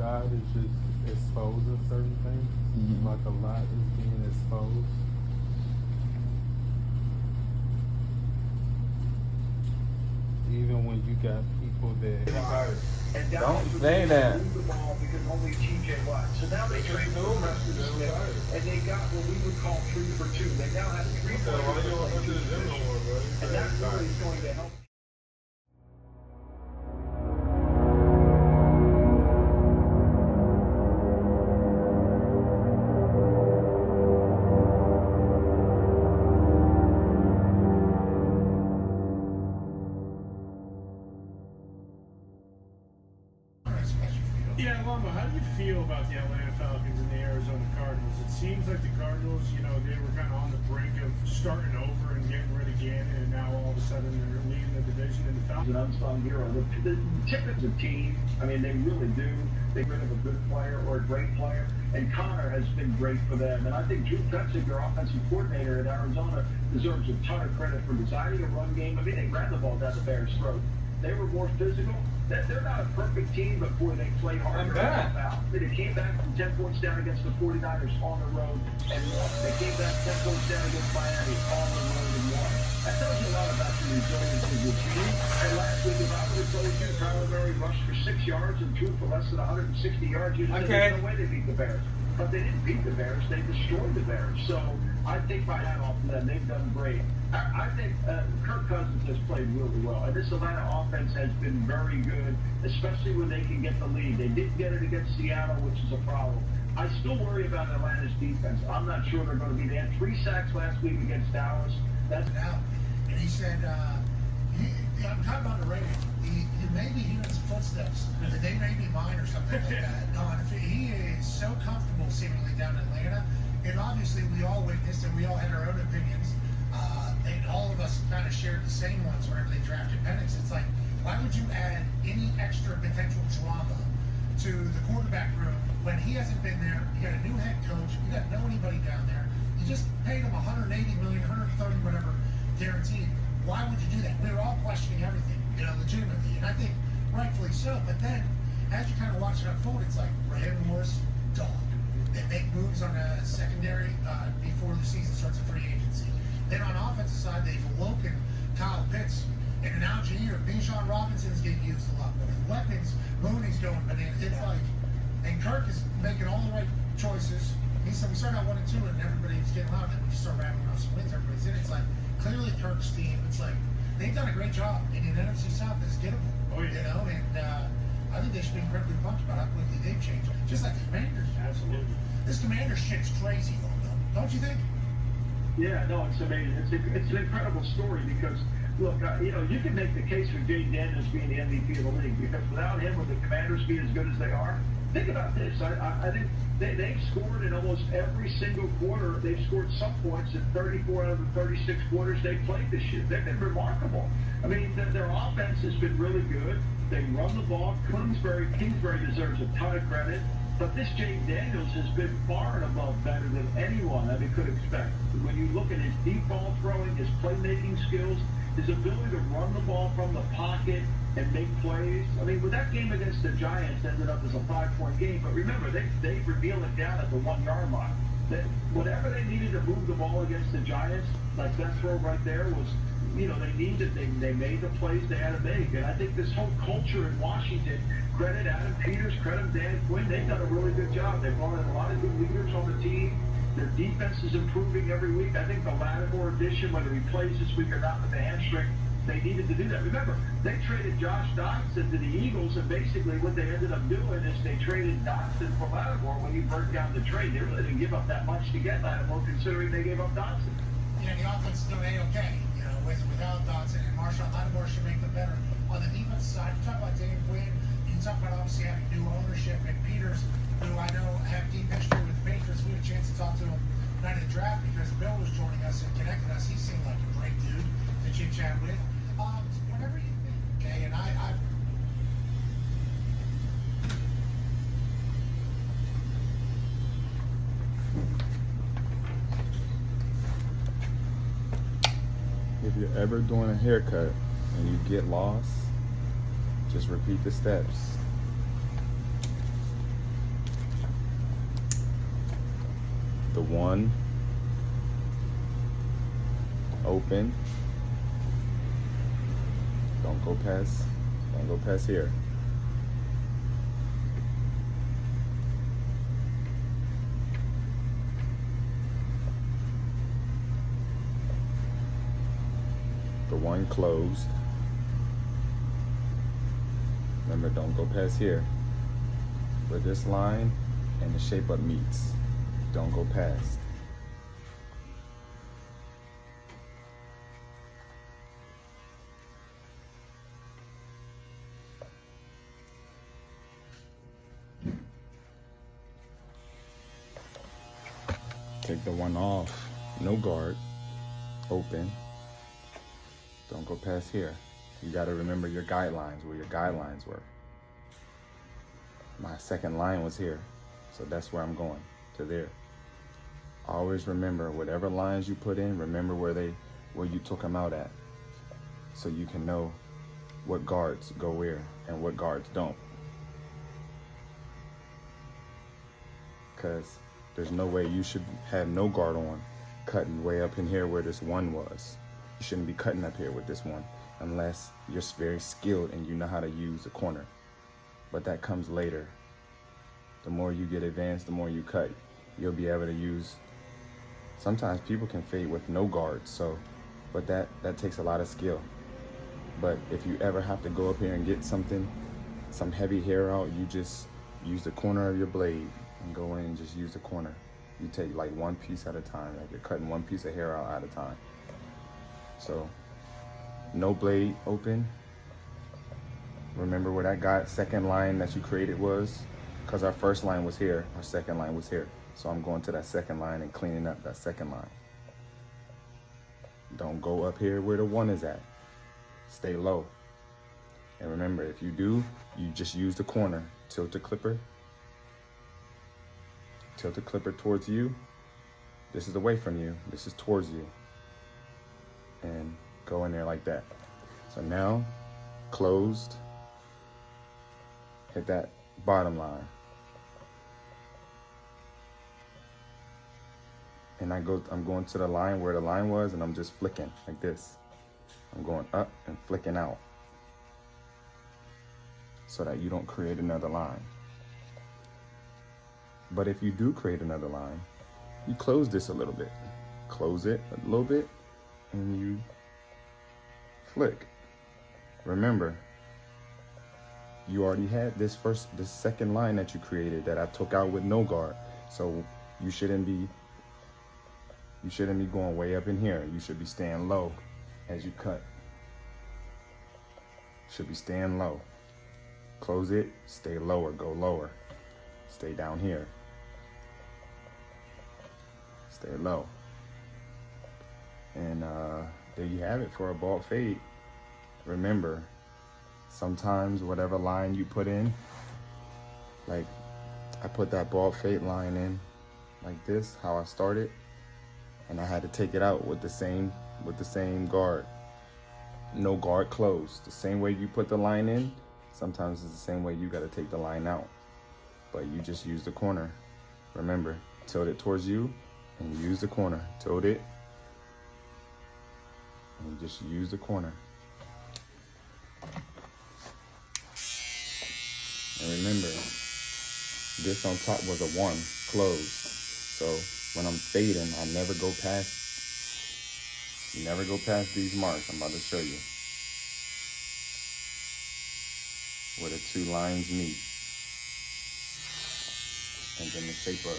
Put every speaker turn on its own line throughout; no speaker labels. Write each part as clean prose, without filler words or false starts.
God is just exposing certain things.
Mm-hmm.
Like a lot is being exposed. Even when you got people that
Don't say that.
Because only TJ Watt. So now they trade the rest of the Smith, and they got what we would call 3 for 2. They now have 3 players for 2 positions, and that really is going to help.
Yeah, Lumba, how do you feel about the Atlanta Falcons and the Arizona Cardinals? It seems like the Cardinals, they were kind of on the brink of starting over and getting rid of Gannon, and now all of a sudden they're leading the division, and the Falcons.
An unsung hero. The Tippins of team, I mean, they really do. They get rid of a good player or a great player, and Connor has been great for them. And I think Drew Petzing, their offensive coordinator at Arizona, deserves a ton of credit for designing a run game. I mean, they ran the ball down the Bears' throat. They were more physical. They're not a perfect team, but boy, they played hard. They came back from 10 points down against the 49ers on the road and won. They came back 10 points down against Miami on the road and won. That tells you a lot about the resilience of your team. And last week, if I would have told you Kyler Murray rushed for 6 yards and threw for less than 160 yards, you'd say there's no way they beat the Bears. But they didn't beat the Bears. They destroyed the Bears. So I take my hat off to them. They've done great. I think Kirk Cousins has played really well. And this Atlanta offense has been very good, especially when they can get the lead. They didn't get it against Seattle, which is a problem. I still worry about Atlanta's defense. I'm not sure they're going to be there. 3 sacks last week against Dallas. That's
out. And he said, I'm talking about the radio. You may be hearing some footsteps, and they may be mine or something like that. No, he is so comfortable seemingly down in Atlanta. And obviously we all witnessed and we all had our own opinions. And all of us kind of shared the same ones whenever they drafted Penix. It's like, why would you add any extra potential drama to the quarterback room when he hasn't been there? You got a new head coach. You don't know anybody down there. You just paid him $180 million, $130 whatever guaranteed. Why would you do that? We were all questioning everything, legitimately. And I think rightfully so. But then, as you kind of watch it unfold, it's like Raheem Morris, dog. They make moves on a secondary before the season starts a free agency. Then on offensive side, they've awoken Kyle Pitts. And now Algier, Bijan Robinson's getting used a lot more. Weapons, Mooney's going bananas. It's like, and Kirk is making all the right choices. He said we started out 1-2 and everybody was getting loud. Then we just start rattling off some wins. Everybody's in. It's like clearly Kirk's team. It's like they've done a great job. And in NFC South is gettable.
Oh, yeah.
And I think they should be incredibly pumped about how quickly they've changed. Just like the Commanders.
Absolutely.
This Commander shit's crazy, though. Don't you think?
Yeah, no, it's amazing. It's an incredible story because, look, you can make the case for Jay Daniels being the MVP of the league because without him, with the Commanders being as good as they are, think about this. I think they've scored in almost every single quarter. They've scored some points in 34 out of the 36 quarters they've played this year. They've been remarkable. I mean, their offense has been really good. They run the ball. Kingsbury deserves a ton of credit. But this James Daniels has been far and above better than anyone that we could expect. When you look at his deep ball throwing, his playmaking skills, his ability to run the ball from the pocket and make plays. I mean, with that game against the Giants ended up as a 5-point game. But remember, they revealed it down at the 1-yard line. Whatever they needed to move the ball against the Giants, like that throw right there was, they made the plays they had to make. And I think this whole culture in Washington, credit Adam Peters, credit Dan Quinn, they've done a really good job. They've brought in a lot of good leaders on the team. Their defense is improving every week. I think the Lattimore addition, whether he plays this week or not with the hamstring, they needed to do that. Remember, they traded Josh Doctson to the Eagles, and basically what they ended up doing is they traded Doctson for Lattimore when you break down the trade. They really didn't give up that much to get Lattimore, considering they gave up Doctson.
The offense is doing A-okay, without Dotson, and Marshawn Lattimore should make them better. On the defense side, you talk about Dan Quinn, you talk about obviously having new ownership, and Peters, who I know have deep history with the Patriots. We had a chance to talk to him night of the draft because Bill was joining us and connected us. He seemed like a great dude to chit-chat with. Whatever you think, okay, and I
If you're ever doing a haircut and you get lost, just repeat the steps. The one, open. Don't go past here. The one closed. Remember, don't go past here. Where this line and the shape up meets. Don't go past. Take the one off. No guard. Open. Don't go past here. You got to remember your guidelines, where your guidelines were. My second line was here, so that's where I'm going, to there. Always remember, whatever lines you put in, remember where you took them out at, so you can know what guards go where and what guards don't. Because there's no way you should have no guard on, cutting way up in here where this one was. You shouldn't be cutting up here with this one unless you're very skilled and you know how to use the corner. But that comes later. The more you get advanced, the more you cut, you'll be able to use. Sometimes people can fade with no guards, but that takes a lot of skill. But if you ever have to go up here and get some heavy hair out, you just use the corner of your blade and go in and just use the corner. You take like one piece at a time, like you're cutting one piece of hair out at a time. So, no blade open. Remember where that second line that you created was? Because our first line was here, our second line was here. So I'm going to that second line and cleaning up that second line. Don't go up here where the one is at. Stay low. And remember, if you do, you just use the corner. Tilt the clipper. Tilt the clipper towards you. This is away from you. This is towards you. And go in there like that. So now, closed. Hit that bottom line. And I'm going to the line where the line was, and I'm just flicking like this. I'm going up and flicking out so that you don't create another line. But if you do create another line, you close this a little bit. Close it a little bit, and you flick. Remember, you already had this second line that you created that I took out with no guard. So you shouldn't be going way up in here. You should be staying low as you cut. Should be staying low. Close it, stay lower, go lower. Stay down here. Stay low. And there you have it for a bald fade. Remember, sometimes whatever line you put in, like I put that bald fade line in like this, how I started, and I had to take it out with the same guard. No guard closed. The same way you put the line in, sometimes it's the same way you got to take the line out. But you just use the corner. Remember, tilt it towards you and use the corner. Tilt it and just use the corner. And remember, this on top was a 1 closed. So when I'm fading, I never go past these marks. I'm about to show you where the two lines meet. And then the shape up.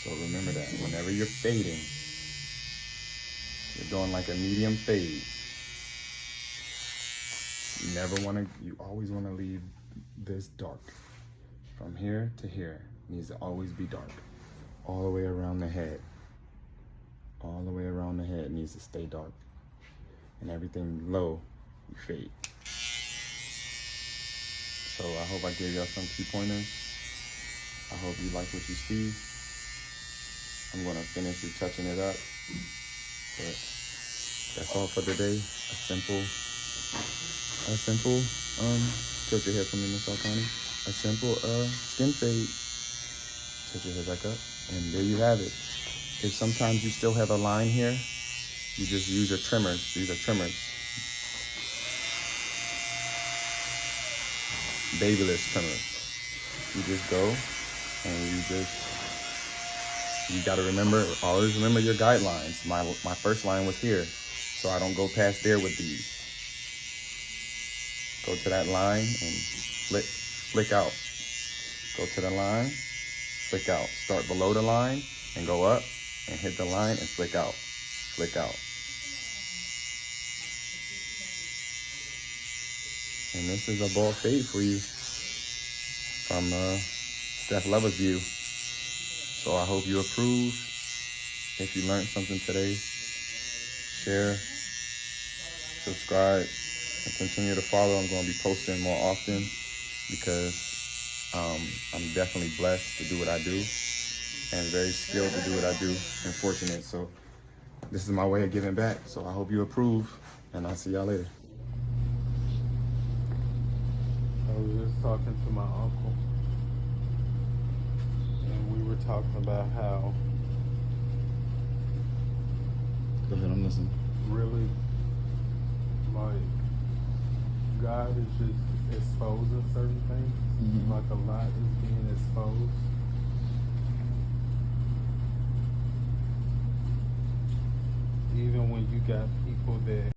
So remember that whenever you're fading, you're doing like a medium fade. You always want to leave this dark. From here to here, it needs to always be dark. All the way around the head. All the way around the head needs to stay dark. And everything low you fade. So I hope I gave y'all some key pointers. I hope you like what you see. I'm gonna finish retouching it up. But that's all for today. A simple, tilt your head for me, Miss Altani. A simple skin fade. Tilt your head back up. And there you have it. If sometimes you still have a line here, you just use your trimmers. These are trimmers. Babyliss trimmers. You just go and you gotta remember, always remember your guidelines. My first line was here, so I don't go past there with these. Go to that line and flick out. Go to the line, flick out. Start below the line and go up and hit the line and flick out. Flick out. And this is a ball fade for you from Steph Lover's view. So I hope you approve. If you learned something today, share, subscribe, and continue to follow. I'm going to be posting more often because I'm definitely blessed to do what I do and very skilled to do what I do and fortunate. So this is my way of giving back. So I hope you approve, and I'll see y'all later.
I was just talking to my uncle, and we were talking about how
Go ahead, I'm listening.
really, like, God is just exposing certain things.
Mhm.
Like a lot is being exposed. Even when you got people that